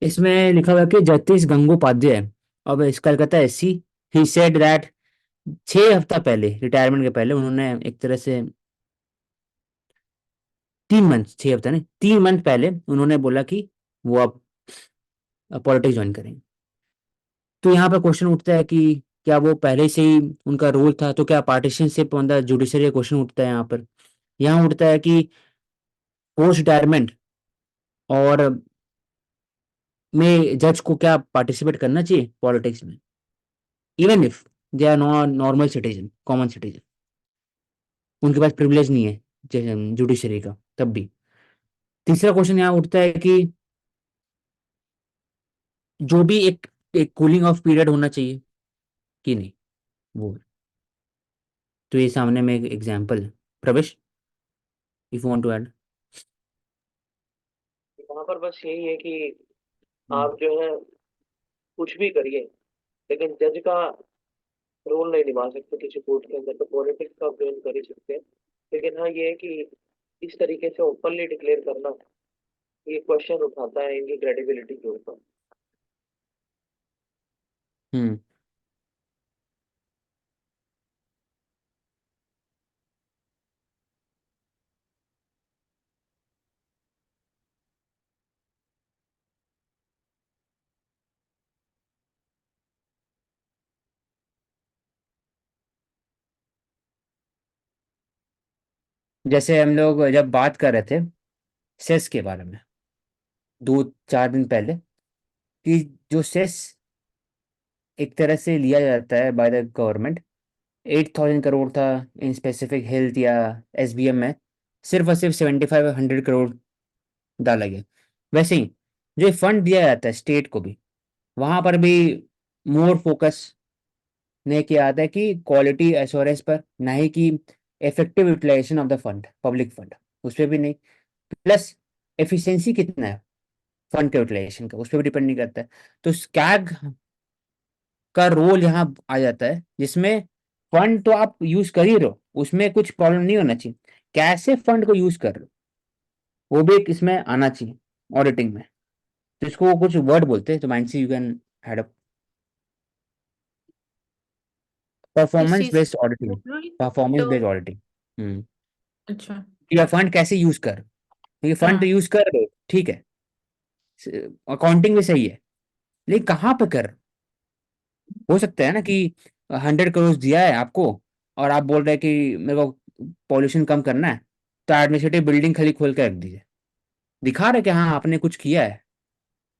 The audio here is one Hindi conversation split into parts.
इसमें लिखा हुआ है कि जगदीश गंगोपाध्याय अब इस Calcutta SC, he said that 6 हफ्ता पहले, रिटायरमेंट के पहले उन्होंने एक तरह से 3 मंथ, 6 हफ्ता नहीं, 3 मंथ पहले उन्होंने बोला कि वो अब पॉलिटिक्स ज्वाइन करेंगे। तो यहाँ पर क्वेश्चन उठता है कि क्या वो पहले से ही उनका रोल था, तो क्या पार्टीशनशिप ऑन द जुडिशरी, क्वेश्चन उठता है यहाँ पर। यहाँ उठता है कि पोस्ट रिटायरमेंट और में जज को क्या पार्टिसिपेट करना चाहिए पॉलिटिक्स में, even if they are not normal citizen, common citizen, उनके पास प्रिविलेज नहीं है जुडिशरी का तब भी। तीसरा क्वेश्चन यहाँ उठता है कि जो भी एक कूलिंग ऑफ पीरियड होना चाहिए कि नहीं, वो। तो ये सामने में एक एग्जांपल है। प्रवेश, इफ वांट टू ऐड। यहाँ पर बस यही है कि आप जो है कुछ भी करिए, लेकिन जज का रोल नहीं निभा सकते किसी कोर्ट के अंदर। तो पॉलिटिक्स का आप कर ही सकते हैं, लेकिन हाँ ये है कि इस तरीके से ओपनली डिक्लेयर करना, ये क्वेश्चन उठाता है इनकी क्रेडिबिलिटी के ऊपर। हम्म। जैसे हम लोग जब बात कर रहे थे सेस के बारे में 2-4 दिन पहले, कि जो सेस एक तरह से लिया जाता है बाय द गवर्नमेंट, 8,000 करोड़ था इन स्पेसिफिक हेल्थ या एसबीएम में, सिर्फ और सिर्फ 7,500 करोड़ डाला गया। वैसे ही जो फंड दिया जाता है स्टेट को भी, वहां पर भी मोर फोकस ने किया जाता है कि क्वालिटी एश्योरेंस पर, ना ही कि effective utilisation of the fund, public fund, उस पर भी नहीं। प्लस एफिशिएंसी कितना है फंड के यूटिलाइजेशन का, उस पर भी डिपेंड नहीं करता है। तो स्कैग का रोल यहाँ आ जाता है, जिसमें फंड तो आप यूज कर ही रहे हो, उसमें कुछ प्रॉब्लम नहीं होना चाहिए, कैसे फंड को यूज कर रहे हो वो भी एक इसमें आना चाहिए ऑडिटिंग में। तो इसको वो कुछ वर्ड बोलते हैं, तो माइंड से यू कैन हेड अप। किस परफॉर्मेंस चीज बेस्ड की ऑडिटिंग। बोल रहे हो ये? Performance based term. ऑडिटिंग। हम्म। अच्छा। या फंड कैसे यूज कर रहे हो? क्योंकि फंड तो हाँ। यूज कर रहे हो, ठीक है, अकाउंटिंग भी सही है, लेकिन कहाँ पे कर रहे हो सकता है ना कि 100 करोड़ दिया है आपको, और आप बोल रहे हैं कि मेरे को पॉल्यूशन कम करना है, तो एडमिनिस्ट्रेटिव बिल्डिंग खाली खोल के रख दीजिए, दिखा रहे कि हाँ आपने कुछ किया है,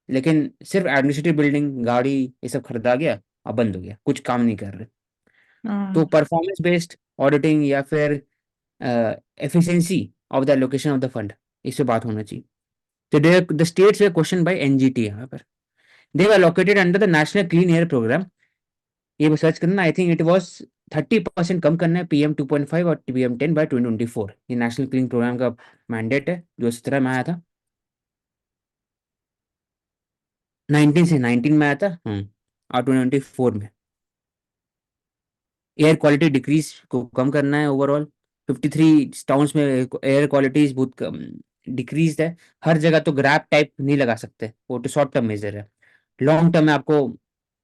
लेकिन सिर्फ एडमिनिस्ट्रेटिव बिल्डिंग, गाड़ी, ये सब खरीदा गया, अब बंद हो गया, कुछ काम नहीं कर रहे। तो हाँ। परफॉर्मेंस बेस्ड ऑडिटिंग या फिर efficiency of the allocation of the fund, इस पे बात होना चाहिए। तो द स्टेट्स वे क्वेश्चन बाय एनजीटी यहाँ पर, they were located under the national clean air programme. ये सर्च करना, आई थिंक इट वॉज 30% कम करना है PM2.5 और PM10 बाय 2024। ये नेशनल क्लीन प्रोग्राम का मैंडेट है, जो 17 में आया था, 19 में आया था। और 2024 में एयर क्वालिटी डिक्रीज को कम करना है ओवरऑल। 53 टाउन्स में एयर क्वालिटी बहुत डिक्रीज है। हर जगह तो ग्रैप टाइप नहीं लगा सकते, वो तो शॉर्ट टर्म मेजर है, लॉन्ग टर्म में आपको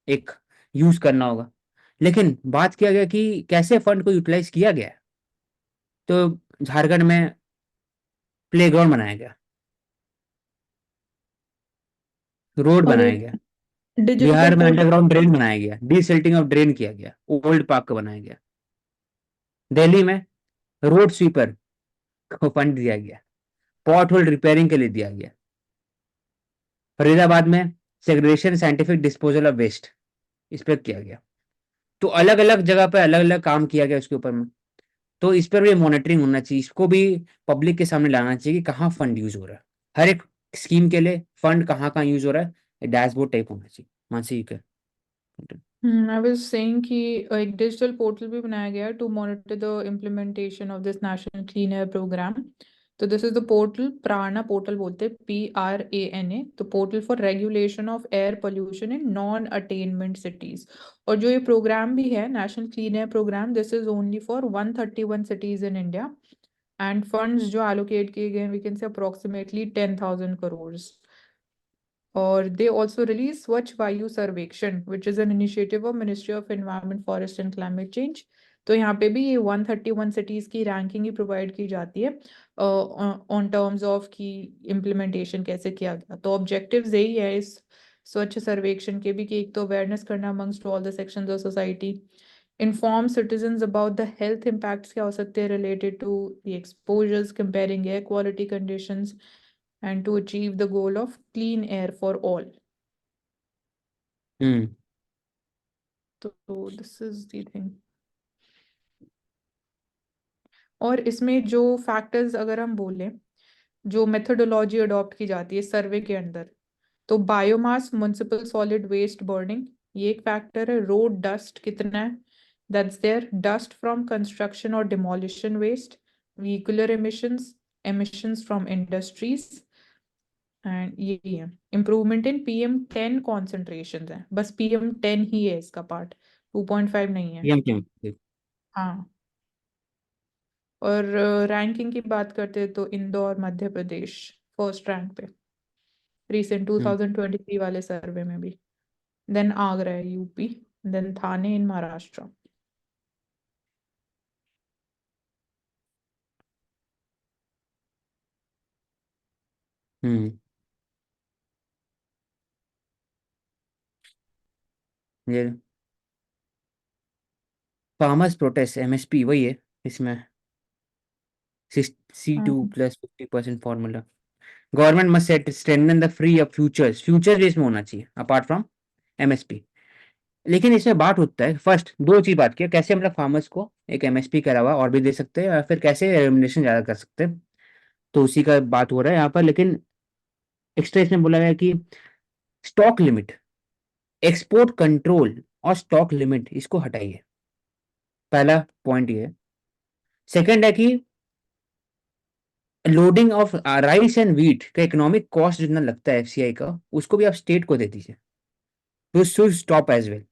एक यूज करना होगा। लेकिन बात किया गया कि कैसे फंड को यूटिलाइज किया गया है। तो झारखंड में प्लेग्राउंड बनाया गया, रोड और बनाया एक गया, डिजिटल बिहार में पोर्टल। अंडरग्राउंड ड्रेन बनाया गया, डीसिल्टिंग ऑफ ड्रेन किया गया, ओल्ड पार्क बनाया गया, दिल्ली में रोड स्वीपर को फंड दिया गया, पॉट होल रिपेयरिंग के लिए दिया गया, फरीदाबाद में segregation scientific disposal of waste, इस पर किया गया। तो अलग अलग जगह पे अलग अलग काम किया गया उसके ऊपर में। तो इस पर भी मॉनिटरिंग होना चाहिए, इसको भी पब्लिक के सामने लाना चाहिए कि कहाँ फंड यूज हो रहा है, हर एक स्कीम के लिए फंड कहाँ कहाँ यूज हो रहा है, डैशबोर्ड टाइप होना चाहिए। मानसी का। आई वाज सेइंग कि एक डिजिटल पोर्टल भी बनाया गया है to monitor the implementation of this national clean air programme. तो this is the portal, PRANA portal बोलते हैं, PRANA, तो portal for regulation of air pollution in non attainment cities. और जो ये प्रोग्राम भी है national clean air programme, this is only for 131 cities in India. And funds जो एलोकेट किए गए हैं, we can say approximately 10,000 crore. और they also release Swachh Vayu Sarvekshan, which is an initiative of Ministry of Environment, Forest and Climate Change. तो यहाँ पे भी ये 131 cities की रैंकिंग ही प्रोवाइड की जाती है ऑन टर्म्स ऑफ की इम्प्लीमेंटेशन कैसे किया गया। तो ऑब्जेक्टिव्स यही है इस स्वच्छ सर्वेक्षण के भी कि एक तो अवेयरनेस करना amongst all the sections of society, inform citizens about the health impacts क्या हो सकते हैं related to the exposures, comparing air quality conditions and to achieve the goal of clean air for all. हम्म। तो this is the thing. और इसमें जो फैक्टर्स अगर हम बोलें जो मेथोडोलॉजी अडॉप्ट की जाती है सर्वे के अंदर, तो biomass, municipal solid waste burning, ये एक फैक्टर है। रोड डस्ट कितना है, that's there. Dust from construction और demolition waste, vehicular emissions, emissions from industries, and ये है इम्प्रूवमेंट इन PM10 कॉन्सेंट्रेशन है। बस PM10 ही है इसका पार्ट, 2.5 नहीं है। पीएम क्यों? हाँ, और रैंकिंग की बात करते हैं तो इंदौर मध्य प्रदेश फर्स्ट रैंक पे रिसेंट हम्म। 2023 वाले सर्वे में भी। देन आगरा है यूपी, देन थाने इन महाराष्ट्र। हम्म। ये फार्मर्स प्रोटेस्ट MSP वही है इसमें। C2 + 50% formula. Government must set strengthen the free of futures, future इसमें होना चाहिए अपार्ट फ्रॉम MSP। लेकिन इसमें बात होता है, फर्स्ट दो चीज बात की कैसे मतलब फार्मर्स को एक MSP के अलावा और भी दे सकते हैं, या फिर कैसे रेमुनरेशन ज्यादा कर सकते हैं। तो उसी का बात हो रहा है यहाँ पर। लेकिन एक्स्ट्रा इसमें बोला गया कि स्टॉक लिमिट, एक्सपोर्ट कंट्रोल और स्टॉक लिमिट इसको हटाइए। पहला पॉइंट ये है। सेकंड है कि loading of rice and wheat का इकोनॉमिक कॉस्ट जितना लगता है FCI का, उसको भी आप स्टेट को दे दीजिए। तो should stop as well.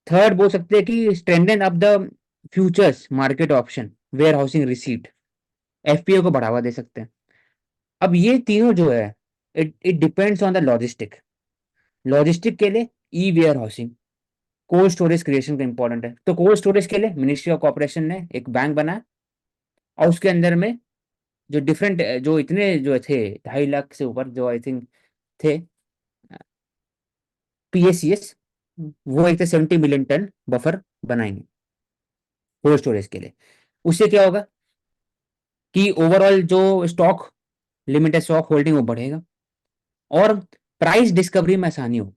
Third बोल सकते हैं कि strengthen up the futures market option, warehousing receipt, FPO को बढ़ावा दे सकते हैं। अब ये तीनों जो है, it it depends on the logistic. Logistic के लिए e warehousing, cold storage creation का इंपॉर्टेंट है। तो कोल्ड स्टोरेज के लिए मिनिस्ट्री ऑफ कॉर्पोरेशन ने एक बैंक बनाया, और उसके अंदर में जो डिफरेंट जो इतने जो थे 2.5 लाख से ऊपर जो आई थिंक थे PACS, वो एक 70 मिलियन टन बफर बनाएंगे कोल्ड स्टोरेज के लिए। उससे क्या होगा कि ओवरऑल जो स्टॉक लिमिट है, स्टॉक होल्डिंग वो बढ़ेगा, और प्राइस डिस्कवरी में आसानी हो।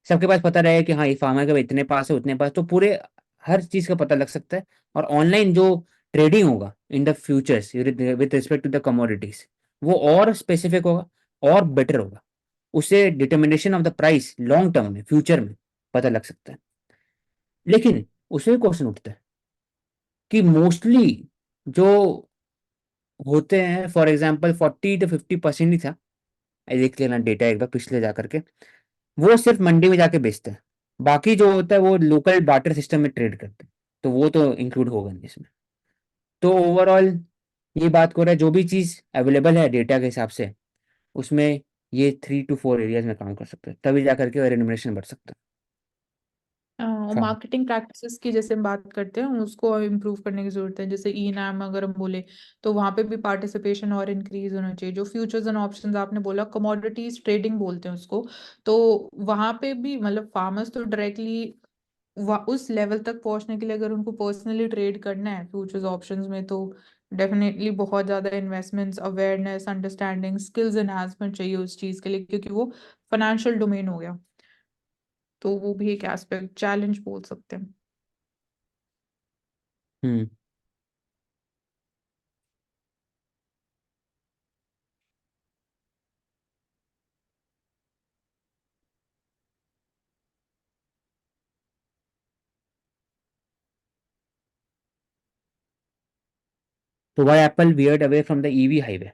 सबके पास पता रहे कि हाँ ये फार्मर के इतने पास है उतने पास, तो पूरे हर चीज का पता लग सकता है। और ऑनलाइन जो ट्रेडिंग होगा in the futures with respect to the commodities, वो और स्पेसिफिक होगा और बेटर होगा। उससे determination of the price long term में फ्यूचर में पता लग सकता है। लेकिन उसमें क्वेश्चन उठता है कि मोस्टली जो होते हैं, फॉर एग्जाम्पल 40 to 50% ही था, देख लेना डेटा एक बार पिछले जा करके, वो सिर्फ मंडी में जाके बेचते हैं। बाकी जो होता है वो लोकल बार्टर सिस्टम में ट्रेड करते हैं। तो वो तो इंक्लूड होगा नहीं इसमें। तो ओवरऑल ये बात हो रहा है जो भी चीज़ अवेलेबल है डेटा के हिसाब से, उसमें ये 3 to 4 एरियाज में काम कर सकते हैं, तभी जा करके रेमुनरेशन बढ़ सकता और है। मार्केटिंग प्रैक्टिसेस की जैसे हम बात करते हैं उसको इम्प्रूव करने की जरूरत है। जैसे ई नाम अगर हम बोले तो वहाँ पे भी पार्टिसिपेशन और इंक्रीज होना चाहिए। जो फ्यूचर्स एंड ऑप्शंस आपने बोला, कमोडिटीज ट्रेडिंग बोलते हैं उसको, तो वहाँ पे भी मतलब फार्मर्स तो डायरेक्टली उस लेवल तक पहुंचने के लिए अगर उनको पर्सनली ट्रेड करना है फ्यूचर्स ऑप्शंस में, तो डेफिनेटली बहुत ज़्यादा investments, awareness, understanding, skills enhancement चाहिए उस चीज़ के लिए, क्योंकि वो फाइनेंशियल डोमेन हो गया। तो वो भी एक एस्पेक्ट चैलेंज बोल सकते हैं। हम्म। तो Y Apple weird away from the EV highway.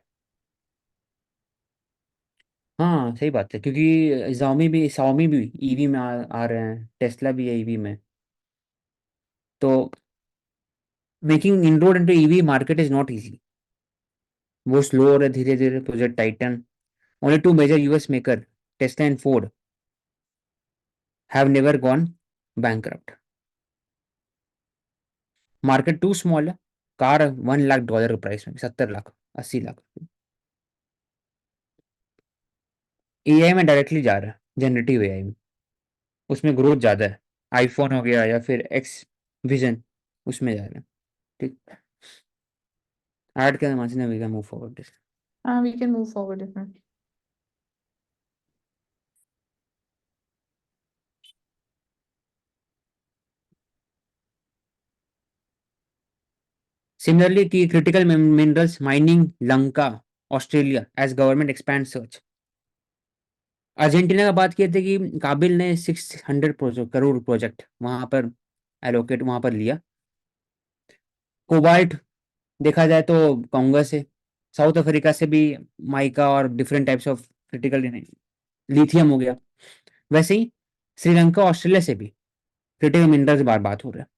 हाँ सही बात है, क्योंकि Xiaomi भी EV में आ रहे हैं, टेस्ला भी है EV में। तो making इनरोड into EV market is not easy. वो स्लो हो रहा है धीरे धीरे, project Titan Only two major US maker, Tesla and Ford, have never gone bankrupt. Market too small है. कार $1 लाख प्राइस में, 70 लाख, 80 लाख. एआई में डायरेक्टली जा रहा है, जनरेटिव एआई में. उसमें ग्रोथ ज्यादा है. आईफोन हो गया या फिर एक्स विजन, उसमें जा रहा है. ठीक. ऐड के माध्यम से we can move forward. We can move forward if not. Similarly, key critical minerals mining Lanka, Australia as government expands search. Argentina का बात किए थे कि काबिल ने 600 करोड़ प्रोजेक्ट वहां पर एलोकेट वहां पर लिया. कोबाल्ट देखा जाए तो कांगो से, साउथ अफ्रीका से भी माइका और different types of critical lithium हो गया. वैसे ही श्रीलंका ऑस्ट्रेलिया से भी क्रिटिकल मिनरल्स बार बात हो रहा है.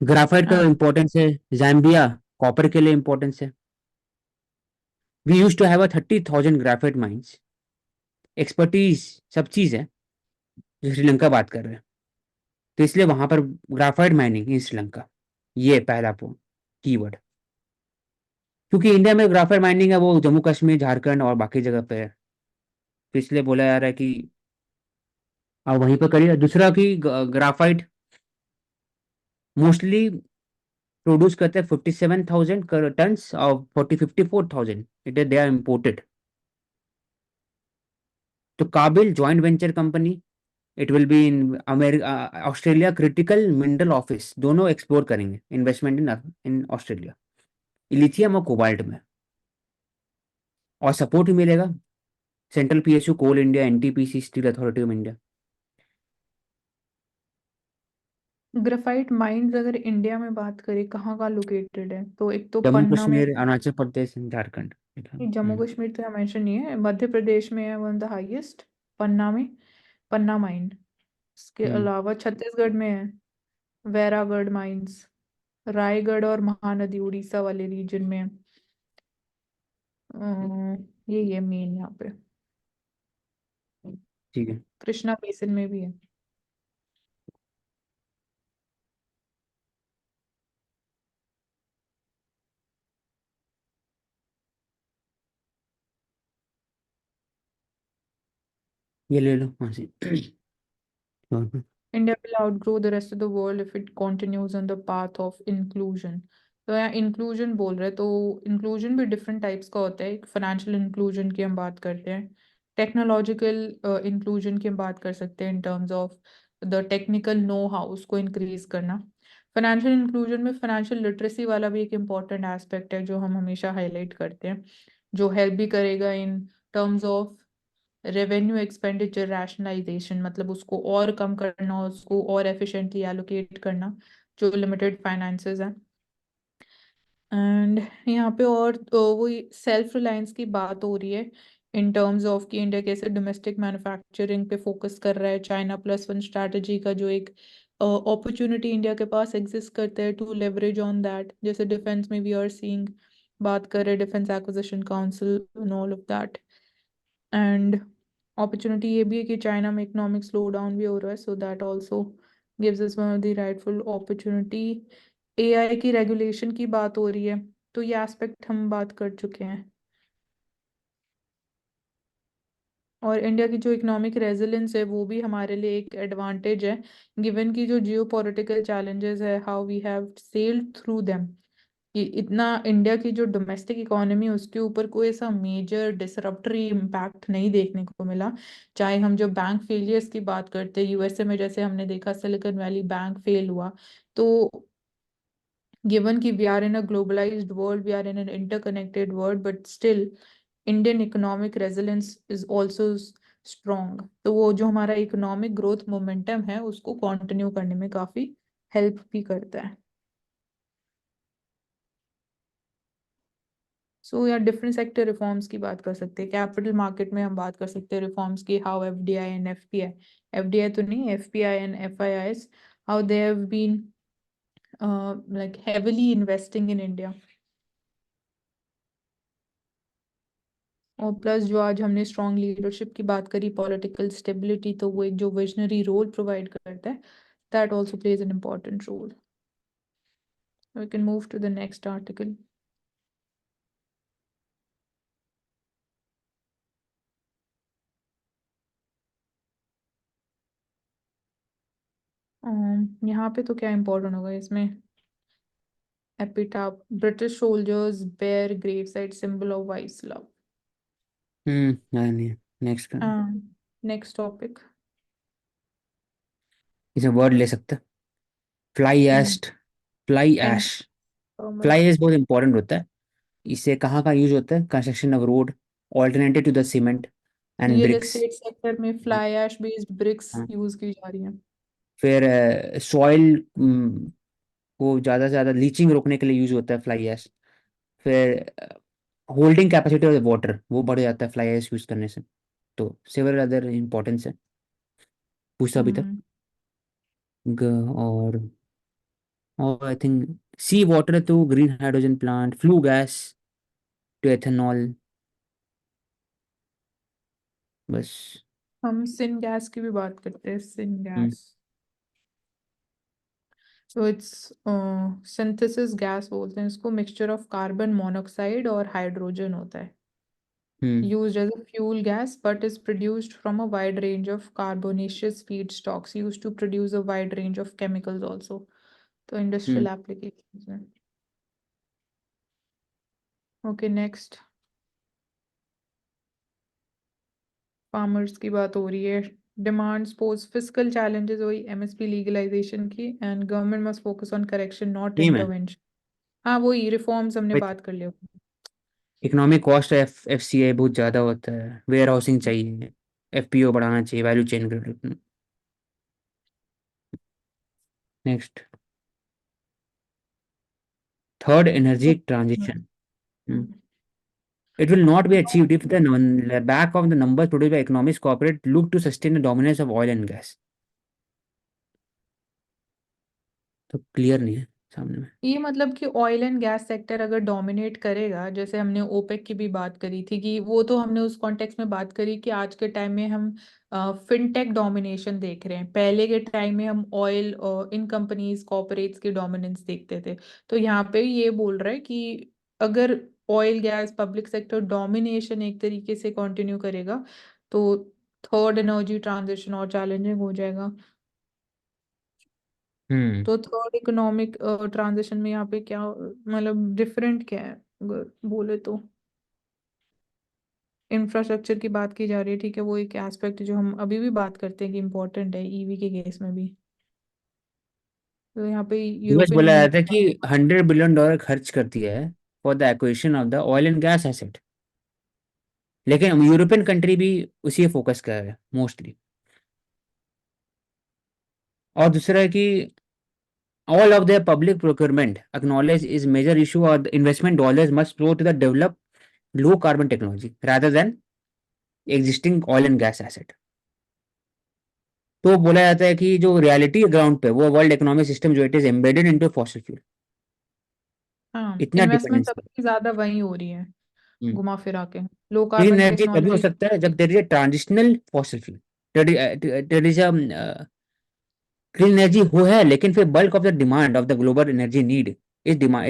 ग्राफाइट का Uh, इंपॉर्टेंस है. जैम्बिया कॉपर के लिए इंपॉर्टेंस है. We use to have 30,000 graphite mines. Expertise सब चीज है जो श्रीलंका बात कर रहे हैं. तो इसलिए वहां पर ग्राफाइट माइनिंग इन श्रीलंका, ये पहला कीवर्ड. क्योंकि इंडिया में ग्राफाइट माइनिंग है वो जम्मू कश्मीर, झारखंड और बाकी जगह पे है. तो इसलिए बोला जा रहा है कि आप वहीं पर करिए. दूसरा कि ग्राफाइट मोस्टली प्रोड्यूस करते हैं 57,000 टन्स और 54,000 इट दे आर इम्पोर्टेड. तो KABIL joint venture company, it will be in America, Australia critical mineral office दोनों एक्सप्लोर करेंगे इन्वेस्टमेंट इन ऑस्ट्रेलिया लिथियम और कोबाल्ट में. और सपोर्ट भी मिलेगा central PSU, coal India, NTPC, steel authority of India. Graphite mines अगर इंडिया में बात करें कहाँ कहाँ लोकेटेड है, तो एक तो जम्मू पन्ना में. कश्मीर, अरुणाचल प्रदेश, झारखंड. नहीं, जम्मू कश्मीर तो यहाँ मेंशन नहीं है. मध्य प्रदेश में है वन ऑफ द हाईएस्ट, पन्ना में, पन्ना माइन. इसके हम्म, अलावा छत्तीसगढ़ में है वैरागढ़ माइंस. रायगढ़ और महानदी उड़ीसा वाले रीजन में है. ये मेन यहाँ पे. ठीक है. कृष्णा बेसिन में भी है. ये ले लो वहाँ से. India will outgrow the rest of the world if it continues on the path of inclusion. तो यहाँ inclusion बोल रहे हैं, तो inclusion भी different types का होता है. एक financial inclusion की हम बात करते हैं, technological inclusion की हम बात कर सकते हैं in terms of the technical know-how उसको increase करना. financial inclusion में financial literacy वाला भी एक important aspect है जो हम हमेशा highlight करते हैं, जो help भी करेगा in terms of revenue expenditure rationalisation, मतलब उसको और कम करना, उसको और एफिशिएंटली एलोकेट करना जो लिमिटेड फाइनेंसेस हैं. एंड यहाँ पे और वो सेल्फ रिलायंस की बात हो रही है इन टर्म्स ऑफ कि इंडिया कैसे डोमेस्टिक मैन्युफैक्चरिंग पे फोकस कर रहा है. China+1 स्ट्रैटेजी का जो एक अपॉर्चुनिटी इंडिया के पास एग्जिस्ट करता है टू लेवरेज ऑन दैट. जैसे डिफेंस में वी आर सीइंग, बात कर रहे हैं defence acquisition council and all of that. And opportunity ये भी है कि चाइना में इकोनॉमिक स्लो डाउन भी हो रहा है, so that also gives us one of the rightful opportunity. AI की रेगुलेशन की बात हो रही है, तो ये एस्पेक्ट हम बात कर चुके हैं. और इंडिया की जो इकोनॉमिक रेजिलेंस है वो भी हमारे लिए एक एडवांटेज है, गिवन की जो जियो पॉलिटिकल चैलेंजेस है, how we have sailed through them. इतना इंडिया की जो डोमेस्टिक इकोनॉमी है उसके ऊपर कोई ऐसा मेजर डिसरप्टरी इम्पैक्ट नहीं देखने को मिला. चाहे हम जो बैंक फेलियर्स की बात करते हैं, यूएसए में जैसे हमने देखा सिलिकॉन वैली बैंक फेल हुआ, तो given कि we are in a globalized world, we are in an interconnected world, but still Indian economic resilience is also strong. तो वो जो हमारा इकोनॉमिक ग्रोथ मोमेंटम है उसको कंटिन्यू करने में काफी हेल्प भी करता है. सो या डिफरेंट सेक्टर रिफॉर्म्स की बात कर सकते हैं. कैपिटल मार्केट में हम बात कर सकते हैं रिफॉर्म्स की, how FDI and FPI, FDI तो नहीं, FPI and FIIs, how they have been like heavily investing in India. और प्लस जो आज हमने स्ट्रॉन्ग लीडरशिप की बात करी, पॉलिटिकल स्टेबिलिटी, तो वो एक जो विजनरी रोल प्रोवाइड करता है, that also plays an important role. We can move to the next article. यहाँ पे तो क्या इम्पोर्टेंट होगा इसमें? Epitaph: British soldiers bear graveside symbol of wife's love. नहीं, नेक्स्ट Next topic. इसे वर्ड ले सकते हैं, फ्लाई Hmm. एस्ट, fly And ash. Fly ash बहुत इंपॉर्टेंट होता है। इससे कहाँ का यूज होता है? Construction of road, alternative to the cement and real bricks. Estate sector में फ्लाई ऐश बेस्ड ब्रिक्स हाँ, यूज की जा रही हैं. फिर सॉइल को ज़्यादा से ज़्यादा लीचिंग रोकने के लिए यूज होता है फ्लाई ऐश। फिर होल्डिंग कैपेसिटी ऑफ वाटर वो बढ़ जाता है फ्लाई ऐश यूज करने से। तो सेवरल अदर इम्पोर्टेंस है, पूछता अभी तक। Hmm. और I think sea water to green hydrogen plant, flue gas to ethanol, बस। हम सिन गैस की भी बात करते हैं, सिन हम्म। गैस. तो इट्स सिंथेसिस गैस बोलते हैं इसको, मिक्सचर ऑफ कार्बन मोनोऑक्साइड और हाइड्रोजन होता है. हम्म। Used as a fuel gas, but is produced from a wide range of carbonaceous feedstocks used to produce a wide range of chemicals also. तो हम्म। industrial applications में. Okay, next. Farmers की बात हो रही है. Demands pose fiscal challenges वही MSP legalization की, and government must focus on correction not same है। intervention. हाँ वही reforms हमने बात कर लिया. इकोनॉमिक कॉस्ट FCI बहुत ज़्यादा होता है, वेयर हाउसिंग चाहिए, FPO बढ़ाना चाहिए, value chain development. Next, third energy transition. It will not be achieved if the back of the numbers produced by economics corporate look to sustain the dominance of oil and gas। तो क्लियर नहीं है सामने में। ये मतलब कि ऑयल एंड गैस सेक्टर अगर डोमिनेट करेगा, जैसे हमने ओपेक की भी बात करी थी, कि वो तो हमने उस कॉन्टेक्स्ट में बात करी कि आज के टाइम में हम फिनटेक डोमिनेशन देख रहे हैं, पहले के टाइम में हम ऑयल इन कंपनीज कॉर्पोरेट्स की डोमिनेंस देखते थे. तो यहाँ पे ये बोल रहा है कि अगर oil gas public sector domination एक तरीके से कंटिन्यू करेगा, तो थर्ड एनर्जी ट्रांजिशन और चैलेंजिंग हो जाएगा. हम्म। तो थर्ड इकोनॉमिक ट्रांजिशन में यहाँ पे क्या मतलब डिफरेंट क्या है अगर बोले तो? इंफ्रास्ट्रक्चर की बात की जा रही है, ठीक है, वो एक एस्पेक्ट जो हम अभी भी बात करते हैं कि इम्पोर्टेंट है ईवी के केस में भी. तो यहाँ पे यूएस यूरोपियन बोला यूनियन. जाता है कि $100 बिलियन खर्च कर दिया है for the acquisition of the oil and gas asset, लेकिन यूरोपियन कंट्री भी उसी पे फोकस कर रहा है मोस्टली। और दूसरा है कि all of their public procurement acknowledge is major issue, or the investment dollars must flow to the develop low carbon technology rather than existing oil and gas asset। तो बोला जाता है कि जो रियलिटी है ग्राउंड पे, वो वर्ल्ड इकोनॉमिक सिस्टम जो it is embedded into fossil fuel, हाँ, इतना इन्वेस्टमेंट डिपेंडेंसी। सबसे ज्यादा वही हो रही है, घुमा फिरा के. लो क्लीन कार्बन एनर्जी तभी हो टेक्नोलॉजी. सकता है जब there is a transitional fossil fuel, there is clean energy हो है, लेकिन फिर bulk of the demand of the global energy need is demand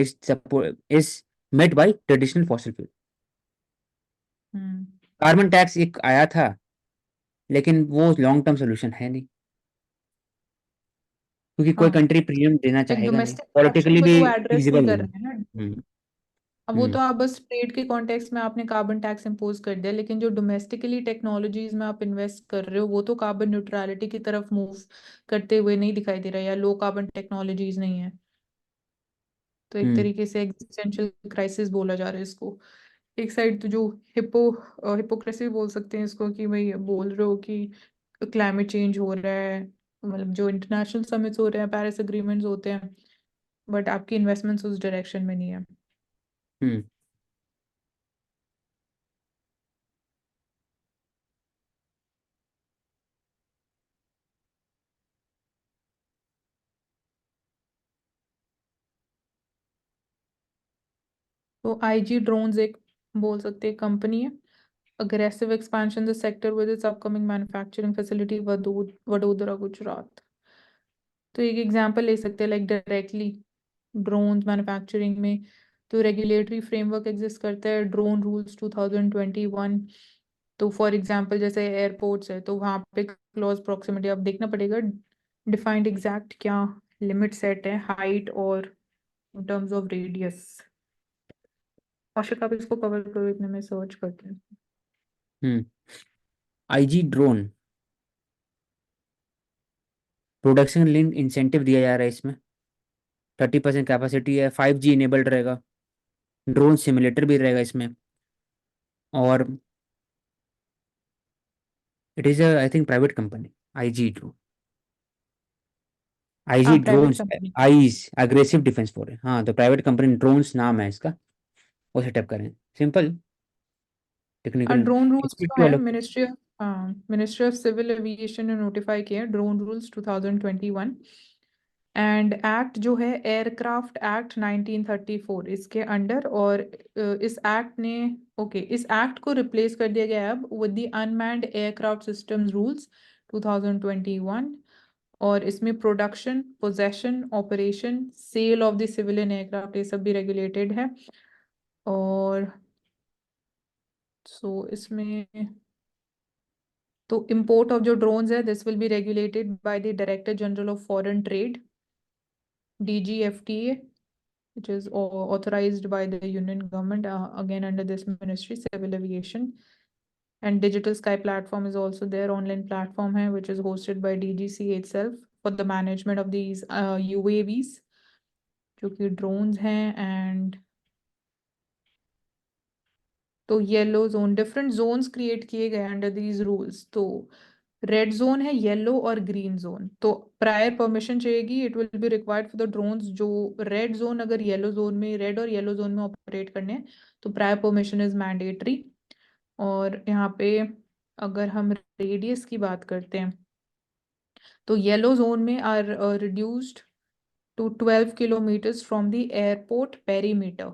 is met by traditional fossil fuel. Hmm. Carbon tax एक आया था, लेकिन वो लॉन्ग टर्म सोल्यूशन है नहीं, क्योंकि कोई हाँ, कंट्री प्रीमियम देना एक चाहेगा नहीं, डोमेस्टिक प्रोडक्शन पॉलिटिकली को भी तो वो एड्रेस नहीं फिजिबल कर नहीं। रहे हैं ना. हम्म। अब वो हम्म। तो आप बस ट्रेड के कॉन्टेक्स्ट में आपने कार्बन टैक्स इम्पोज कर दिया, लेकिन जो डोमेस्टिकली टेक्नोलॉजीज में आप इन्वेस्ट कर रहे हो वो तो कार्बन न्यूट्रलिटी की तरफ मूव करते हुए नहीं दिखाई दे रहा, या लो कार्बन टेक्नोलॉजीज नहीं है. तो एक हम्म। तरीके से एग्जिस्टेंशियल क्राइसिस बोला जा रहा है इसको. एक साइड तो जो हिपोक्रेसी बोल सकते हैं इसको, कि भाई बोल रहे हो कि क्लाइमेट चेंज हो रहा है, मतलब जो इंटरनेशनल समिट्स हो रहे हैं, पेरिस अग्रीमेंट्स होते हैं, बट आपकी इन्वेस्टमेंट्स उस डायरेक्शन में नहीं है. हम्म। तो IG ड्रोन्स एक बोल सकते हैं कंपनी है, aggressive expansion in the sector with its upcoming manufacturing facility Vadodara, Gujarat. तो एक एग्जांपल ले सकते हैं लाइक डायरेक्टली ड्रोन मैन्युफैक्चरिंग में, तो रेगुलेटरी फ्रेमवर्क एग्जिस्ट करता है ड्रोन रूल्स 2021। तो फॉर एग्जांपल जैसे एयरपोर्ट्स है तो वहाँ पे क्लोज प्रॉक्सिमिटी आप देखना पड़ेगा, डिफाइंड एग्जैक्ट क्या लिमिट सेट है हाइट और in terms of radius. Kaushik आप इसको कवर करो, इतने में सर्च करते हैं। Hmm IG drone production link incentive दिया जा रहा है इसमें। 30% कैपेसिटी है, 5G इनेबल्ड रहेगा, ड्रोन सिमुलेटर भी रहेगा इसमें। और it is I think private company, IG drone, हाँ IG private drones, company. IG's aggressive defence force है। हाँ, तो प्राइवेट कंपनी ड्रोन्स नाम है इसका, वो सेटअप करें। Simple technical. Drone rules speed जो टू है अलग। मिनिस्ट्री ऑफ सिविल एविएशन ने नोटिफाई किया है ड्रोन रूल्स 2021। एंड एक्ट जो है एयरक्राफ्ट एक्ट 1934 इसके अंडर, और इस एक्ट ने इस एक्ट को रिप्लेस कर दिया गया है अब with the unmanned aircraft systems rules 2021। और इसमें production, possession, operation, sale of the civilian aircraft ये सब भी रेगुलेटेड है। और इसमें तो import of जो drones है this will be regulated by the Director General of Foreign Trade, DGFTA, which is authorized by the Union Government, again under this ministry, Civil Aviation. And Digital Sky platform is also there, online platform है which is hosted by DGCA itself for the management of these UAVs जो कि drones हैं। And तो yellow zone, different zones create किए गए अंडर दीज रूल्स। तो रेड जोन है, येलो और ग्रीन जोन, तो प्रायर परमिशन चाहिएगी, it will be required for the drones जो रेड जोन, अगर येलो जोन में, रेड और येलो जोन में ऑपरेट करने हैं तो प्रायर परमिशन इज मैंडेटरी। और यहाँ पे अगर हम रेडियस की बात करते हैं तो येलो जोन में are reduced to 12 kilometres from the airport perimeter.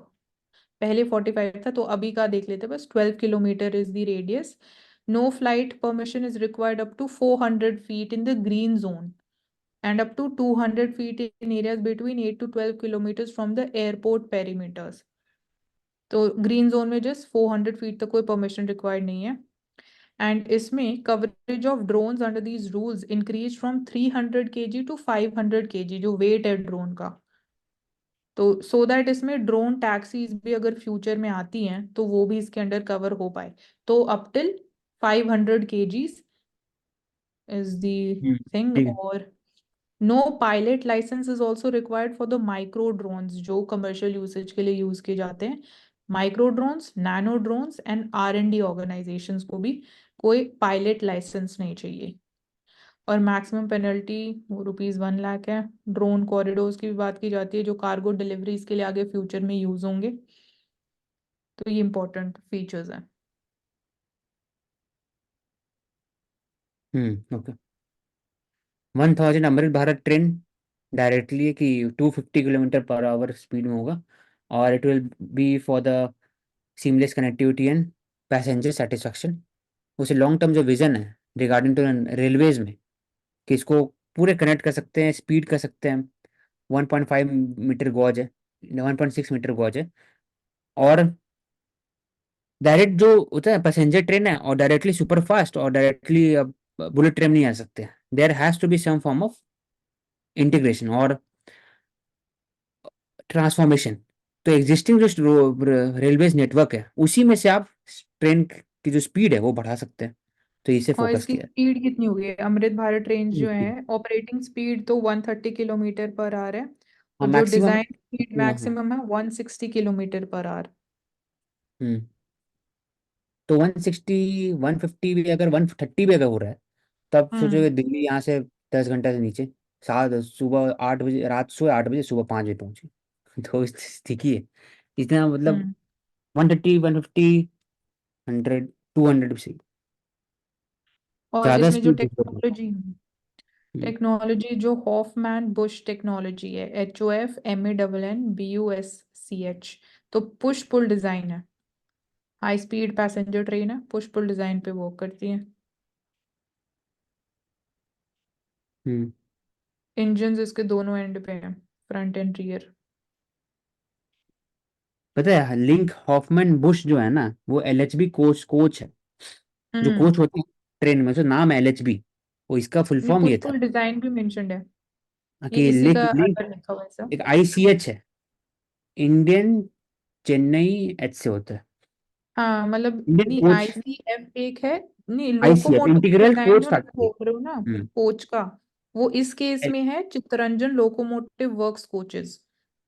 पहले 45 था तो अभी का देख लेते हैं, बस 12 kilometre is the radius. No flight permission is required up to 400 feet in the green zone and up to 200 feet in areas between 8 to 12 kilometers from the airport perimeters। तो ग्रीन जोन में जस्ट 400 फीट तक कोई परमिशन रिक्वायर्ड नहीं है। एंड इसमें coverage of drones under these rules increase from 300 kg to 500 kg जो वेट है ड्रोन का। तो सो दैट इसमें ड्रोन टैक्सीज भी अगर फ्यूचर में आती हैं तो वो भी इसके अंडर कवर हो पाए। तो up till 500 kgs is the thing. ठीक है। और no pilot licence is also required for the micro drones जो कमर्शियल यूसेज के लिए यूज किए जाते हैं। Micro drones, nano drones and R&D organisations को भी कोई पायलट लाइसेंस नहीं चाहिए। और मैक्सिमम पेनल्टी वो ₹1 लाख है। ड्रोन कॉरिडोर्स की भी बात की जाती है जो कार्गो डिलीवरीज के लिए आगे फ्यूचर में यूज होंगे। तो ये इंपॉर्टेंट फीचर्स हैं। Okay. 1000 Amrit Bharat train directly कि 250 km/h स्पीड में होगा। और it will B for the seamless connectivity and passenger satisfaction. उसे लॉन्ग टर्म जो विजन है रिगार्डिंग टू रेलवेज में, कि इसको पूरे कनेक्ट कर सकते हैं, स्पीड कर सकते हैं। 1.5 मीटर गॉज है, 1.6 मीटर गॉज है। और डायरेक्ट जो होता है पैसेंजर ट्रेन है, और डायरेक्टली सुपर फास्ट और डायरेक्टली बुलेट ट्रेन नहीं आ सकते। There has to be some form of integration और ट्रांसफॉर्मेशन। तो एग्जिस्टिंग जो रेलवेज नेटवर्क है उसी में से आप ट्रेन की जो स्पीड है वो बढ़ा सकते हैं। तो इसे और फोकस इसकी किया स्पीड कितनी हुई है? अमृत भारत ट्रेन जो है। है ऑपरेटिंग स्पीड तो 130 km/h है, हाँ, और जो मैक्सिमम। डिजाइन स्पीड हाँ। मैक्सिमम है 160 km/h। हम्म तो 160, 150 भी, अगर 130 भी अगर हो रहा है, तब सोचो हम्म। कि दिल्ली यहाँ से 10 घंटे से नीचे, सात सुबह 8 बजे, रात सोए 8 बजे, सुबह 5 बजे पहुंचे। तो स्थिति है इतना, मतलब हम्म। 130, 150, 100, 200 भी सही। और ज़्यादा इसमें जो स्पीड। हम्म टेक्नोलॉजी जो हॉफमैन बुश टेक्नोलॉजी है, HOF MANN BUSCH, तो पुश पुल डिजाइन है। हाई स्पीड पैसेंजर ट्रेन है, पुश पुल डिजाइन पे वर्क करती है। हम्म। इंजन इसके दोनों एंड पे हैं, फ्रंट एंड रियर। पता है लिंक हॉफमैन बुश जो है ना वो एलएचबी कोच कोच है। जो हम्म। कोच होते हैं ट्रेन में, तो नाम है एलएचबी, वो इसका फुल नहीं, फॉर्म पुश ये था पुल डिजाइन भी मेंशन्ड है। ये कि इसी लिंक का लिंक अंदर लिखा हुआ है सब। एक आईसीएच है, इंडियन चेन्नई एच से होता है, हाँ मतलब इंडियन नहीं, कोच, आईसीएफ एक है। नहीं, ICF locomotive integral design coach में मैं फैक्ट्री। बोल रही हूँ ना, हम्म। कोच का। वो इस केस में है चित्तरंजन लोकोमोटिव वर्क्स कोचेस,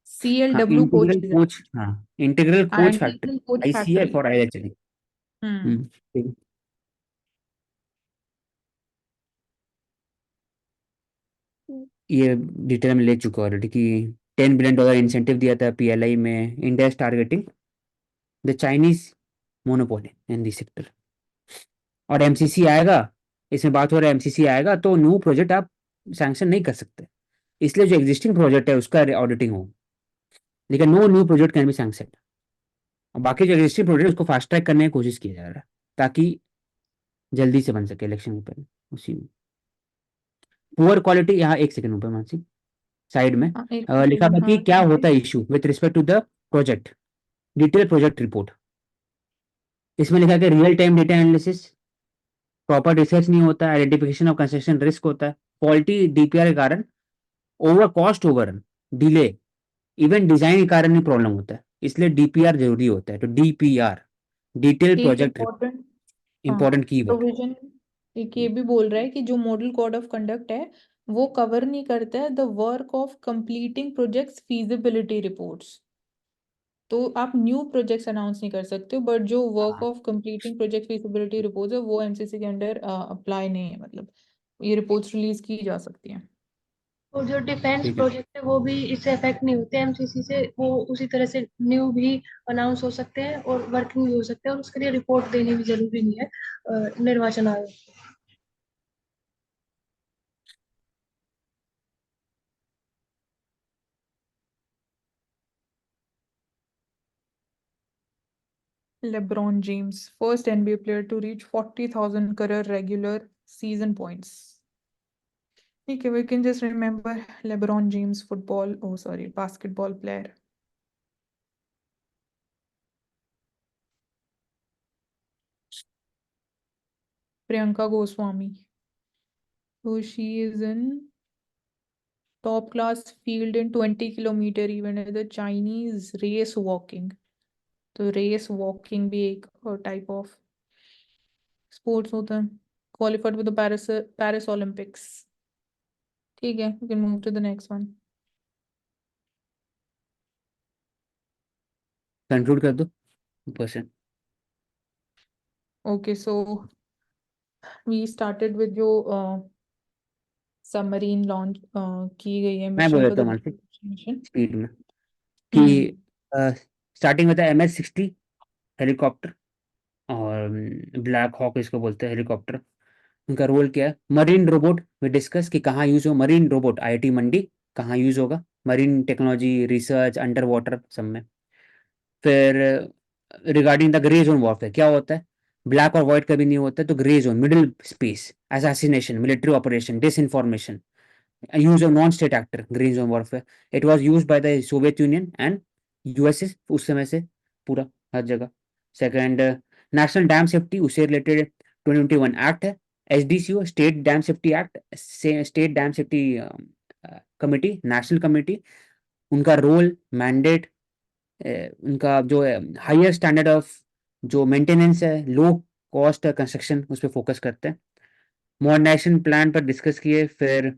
हाँ CLW coach integral design. Coach, हाँ इंटीग्रल हाँ, coach factory, integral coach ICF factory. और आईएचडी। हम्म। हम्म, ठीक है। ये डिटेल में ले चुका ऑलरेडी कि $10 बिलियन इंसेंटिव दिया था पीएलआई में, India is targeting the Chinese monopoly in this sector. और एमसीसी आएगा, इसमें बात हो रहा है एमसीसी आएगा तो न्यू प्रोजेक्ट आप सैंक्शन नहीं कर सकते, इसलिए जो एग्जिस्टिंग प्रोजेक्ट है उसका ऑडिटिंग हो, लेकिन no new project can be sanction. और बाकी जो एग्जिस्टिंग प्रोजेक्ट उसको फास्ट ट्रैक करने की कोशिश किया जा रहा है ताकि जल्दी से बन सके इलेक्शन के पहले उसी में। पुअर क्वालिटी, यहाँ एक सेकंड ऊपर मानसी साइड में हाँ, एक मिनट लिखा रुको, था कि हाँ क्या नीचे। होता है issue with respect to the project, detail project report. इसमें लिखा है कि real time data analysis, proper research नहीं होता, आइडेंटिफिकेशन ऑफ कंस्ट्रक्शन रिस्क होता है, फॉल्टी डीपीआर के कारण, over cost overrun, delay, even design के कारण ही प्रॉब्लम होता है, इसलिए डीपीआर जरूरी होता है। तो डीपीआर, डिटेल एक प्रोजेक्ट, इम्पोर्टेंट, हाँ, इंपॉर्टेंट कीवर्ड। प्रोविजन एक ये भी बोल रहा है कि जो मॉडल कोड ऑफ कंडक्ट है वो कवर नहीं करता है the work of completing projects feasibility reports. तो आप न्यू प्रोजेक्ट्स अनाउंस नहीं कर सकते हो, बट जो वर्क हाँ of completing project feasibility reports है वो एमसीसी के अंडर अप्लाई नहीं है, मतलब ये रिपोर्ट्स रिलीज की जा सकती हैं। और जो डिफेंस ठीक है। प्रोजेक्ट है वो भी इससे अफेक्ट नहीं होते एमसीसी से, वो उसी तरह से न्यू भी अनाउंस हो सकते हैं और वर्किंग भी हो सकते हैं, और उसके लिए रिपोर्ट देनी भी जरूरी नहीं है निर्वाचन आयोग को। LeBron James, first NBA player to reach 40,000 career regular season points. Okay, we can just remember LeBron James, football, oh sorry, basketball player. Priyanka Goswami. So she is in top class field in 20 kilometer event at the Chinese race walking. तो रेस वॉकिंग भी एक टाइप ऑफ स्पोर्ट्स होता है, qualified with the Paris Olympics. ठीक है, we can move to the next one. Conclude कर दो question. Okay, so we started with जो सबमरीन लॉन्च की गई है, मैं बोल मिशन फॉर देता द हूँ मानसी ग्रीन मिशन। स्पीड में हम्म। कि स्टार्टिंग में था MS-60 हेलीकॉप्टर, और ब्लैक हॉक इसको बोलते हैं हेलीकॉप्टर। उनका रोल क्या है, मरीन रोबोट, वी डिस्कस कि कहाँ यूज हो मरीन रोबोट, आईआईटी मंडी कहाँ यूज होगा, marine technology research under water सब में। फिर regarding the grey zone warfare क्या होता है, ब्लैक और व्हाइट कभी नहीं होता है, तो grey zone middle space, assassination, military operation, disinformation, use of non-state actor, green zone warfare. It was used by the Soviet Union and USA उस समय से पूरा हर जगह। सेकंड, नेशनल डैम सेफ्टी, उससे रिलेटेड 2021 एक्ट है, SDCO state dam safety act, state dam safety committee, national committee, उनका रोल मैंडेट, उनका जो है हायर स्टैंडर्ड ऑफ जो मेंटेनेंस है, लो कॉस्ट कंस्ट्रक्शन, उस पर फोकस करते हैं। मॉडर्नाइजेशन प्लान पर डिस्कस किए, फिर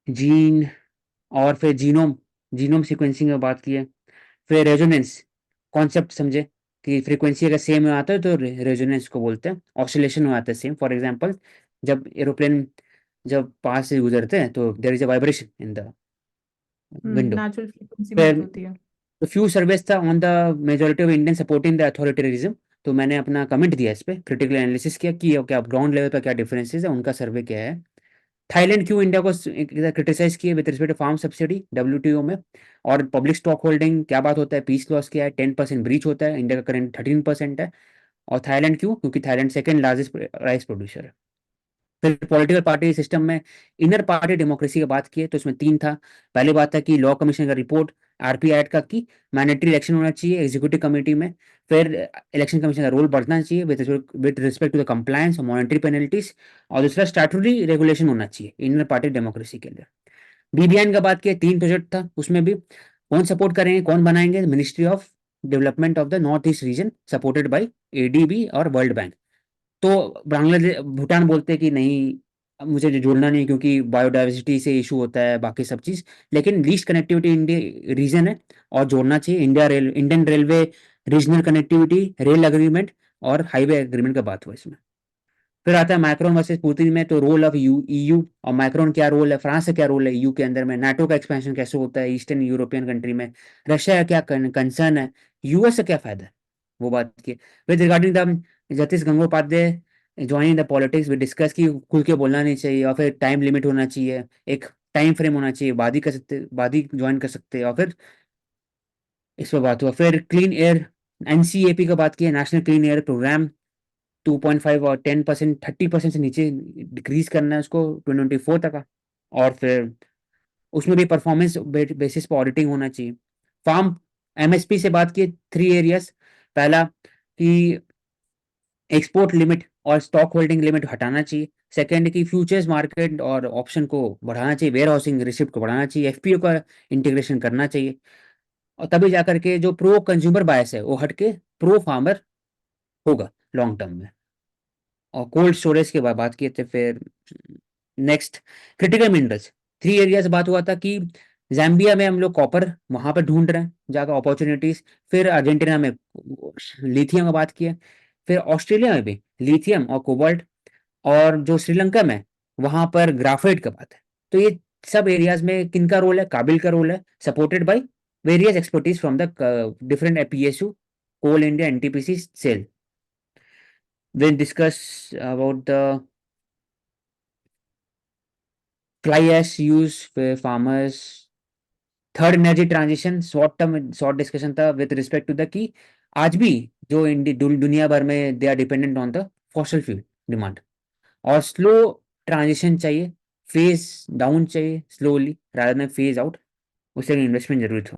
जीन, और फिर जीनोम, जीनोम सीक्वेंसिंग में बात की है। फिर रेजोनेंस कॉन्सेप्ट समझे कि फ्रीक्वेंसी अगर सेम में आता है तो रेजोनेंस को बोलते हैं, ऑसिलेशन में आता है सेम। फॉर एग्जांपल जब एरोप्लेन जब पास से गुजरते हैं तो there is a vibration in the window. Natural frequency फिर मेच होती है। तो फ्यू सर्वेस था on the majority of Indian supporting the authoritarianism, तो मैंने अपना कमेंट दिया इस पे, क्रिटिकल एनालिसिस किया कि क्या ग्राउंड लेवल पर क्या डिफरेंसेस है, उनका सर्वे क्या है। थाईलैंड क्यों इंडिया को क्रिटिसाइज किए with respect to farm subsidy WTO में, और पब्लिक स्टॉक होल्डिंग क्या बात होता है, पीस क्लॉज क्या है, 10% ब्रीच होता है, इंडिया का करंट 13% है। और थाईलैंड क्यों, क्योंकि Thailand second largest rice producer है। फिर पॉलिटिकल पार्टी सिस्टम में इनर पार्टी डेमोक्रेसी की बात की है, तो इसमें तीन था। पहली बात था कि लॉ कमीशन का रिपोर्ट RPI एक्ट का की मैंडेटरी इलेक्शन होना चाहिए एग्जीक्यूटिव कमेटी में। फिर इलेक्शन कमीशन का रोल बढ़ना चाहिए with respect to the compliance और मॉनेटरी पेनल्टीज। और दूसरा स्टैट्यूटरी रेगुलेशन होना चाहिए इनर पार्टी डेमोक्रेसी के लिए। BBN का बात किया, 3 प्रोजेक्ट था उसमें भी। कौन सपोर्ट करेंगे, कौन बनाएंगे, ministry of development of the north east region supported by ADB और वर्ल्ड बैंक। तो बांग्लादेश भूटान बोलते हैं कि नहीं, अब मुझे जो जोड़ना नहीं क्योंकि बायोडाइवर्सिटी से इशू होता है बाकी सब चीज़। लेकिन लीस्ट कनेक्टिविटी इंडिया रीजन है और जोड़ना चाहिए। Indian railway regional connectivity rail agreement और हाईवे एग्रीमेंट का बात हुआ इसमें। फिर आता है मैक्रोन वर्सेस पुतिन में, तो रोल ऑफ EU और मैक्रोन क्या रोल है, फ्रांस का क्या रोल है EU के अंदर में, नाटो का एक्सपेंशन कैसे होता है ईस्टर्न यूरोपियन कंट्री में, रशिया का क्या कंसर्न है, US से क्या फायदा है, वो बात की। With regarding the justice Gangopadhyay joining the politics, we discuss की खुल के बोलना नहीं चाहिए, और फिर टाइम लिमिट होना चाहिए, एक टाइम फ्रेम होना चाहिए, बाद ही ज्वाइन कर सकते हैं। और फिर इस पर बात हुआ। फिर क्लीन एयर NCAP का बात की, नेशनल क्लीन एयर प्रोग्राम 2.5 और 10%, 30% से नीचे डिक्रीज करना है उसको 2024 तक का। और फिर उसमें भी परफॉर्मेंस बेसिस पर ऑडिटिंग होना चाहिए। फार्म MSP से बात की 3 एरियाज। पहला कि एक्सपोर्ट लिमिट और स्टॉक होल्डिंग लिमिट हटाना चाहिए। सेकंड की फ्यूचर्स मार्केट और ऑप्शन को बढ़ाना चाहिए, वेयर हाउसिंग रिसिप्ट को बढ़ाना चाहिए, FPO का इंटीग्रेशन करना चाहिए। और तभी जाकर के जो प्रो कंज्यूमर बायस है वो हट के प्रो फार्मर होगा लॉन्ग टर्म में। और कोल्ड स्टोरेज के बात किए थे। फिर नेक्स्ट क्रिटिकल मिनरल्स 3 एरियाज बात हुआ था कि जैम्बिया में हम लोग कॉपर वहां पर ढूंढ रहे हैं जाकर अपॉर्चुनिटीज। फिर अर्जेंटीना में लिथियम का बात किया। फिर ऑस्ट्रेलिया में भी लिथियम और कोबाल्ट। और जो श्रीलंका में वहां पर ग्राफाइट का बात है। तो ये सब एरियाज में किनका रोल है, काबिल का रोल है, supported by various expertise from the different PSU, coal India, NTPC, SAIL. We'll discuss about the fly ash use for farmers. Third energy transition short discussion था विद रिस्पेक्ट टू द कि आज भी जो दुनिया भर में they are dependent on the fossil fuel demand, और स्लो ट्रांजिशन चाहिए, फेज डाउन चाहिए slowly rather than phase out. उसके लिए इन्वेस्टमेंट जरूरी था।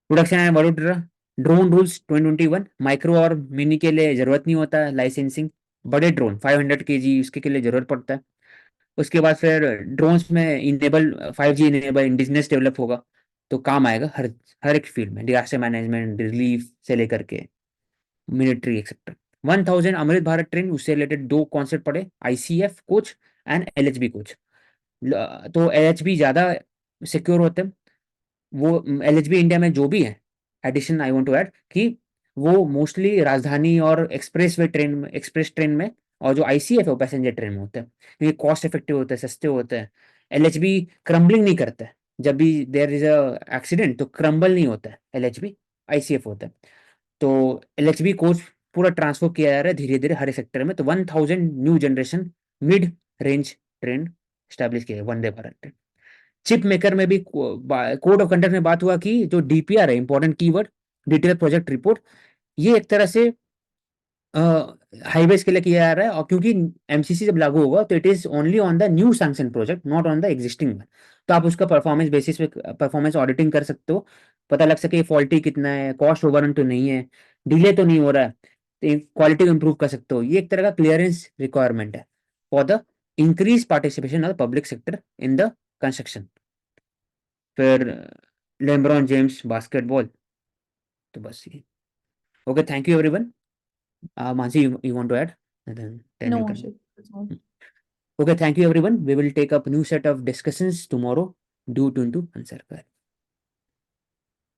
Production and Vadodara drone rules 2021, micro और मिनी के लिए जरूरत नहीं होता है लाइसेंसिंग। बड़े ड्रोन 500 kg उसके के लिए जरूरत पड़ता है। उसके बाद फिर ड्रोन्स में enable 5G enable indigenous develop होगा, तो काम आएगा हर हर एक फील्ड में, डिजास्टर मैनेजमेंट, रिलीफ से लेकर के military etcetera. 1000 Amrit Bharat train, उससे रिलेटेड 2 कॉन्सेप्ट पढ़े, ICF coach and LHB coach. तो LHB ज़्यादा सिक्योर होते हैं। वो LHB इंडिया में जो भी है, addition I want to add कि वो मोस्टली राजधानी और एक्सप्रेस ट्रेन में, और जो ICF है वो पैसेंजर ट्रेन में होता है। ये कॉस्ट इफेक्टिव होता है, सस्ते होते हैं। LHB क्रम्बलिंग नहीं करता है, जब भी देयर इज अ एक्सीडेंट तो क्रम्बल नहीं होता है LHB, ICF होता है। तो LHB कोच पूरा ट्रांसफर किया जा रहा है धीरे धीरे हर एक सेक्टर में। तो 1000 new generation mid range train establish किया है, Vande Bharat train. Chip maker में भी कोड ऑफ कंडक्ट में बात हुआ कि जो DPR है, important keyword, detail project report, ये एक तरह से हाईवेज के लिए किया जा रहा है। और क्योंकि MCC जब लागू होगा तो it is only on the new sanction project, not on the existing में। तो आप उसका परफॉर्मेंस बेसिस पे परफॉर्मेंस ऑडिटिंग कर सकते हो, पता लग सके फॉल्टी कितना है, कॉस्ट ओवररन तो नहीं है, डिले तो नहीं हो रहा है, तो क्वालिटी को इंप्रूव कर सकते हो। ये एक तरह का क्लियरेंस रिक्वायरमेंट है for the increase participation of public sector in the construction. फिर लेब्रॉन जेम्स बास्केटबॉल, तो बस ये। Okay, thank you everyone. Mansi, you want to add? And then you No, can. Ashik, that's all. Okay, thank you everyone. We will take up new set of discussions tomorrow. Do tune to Answer.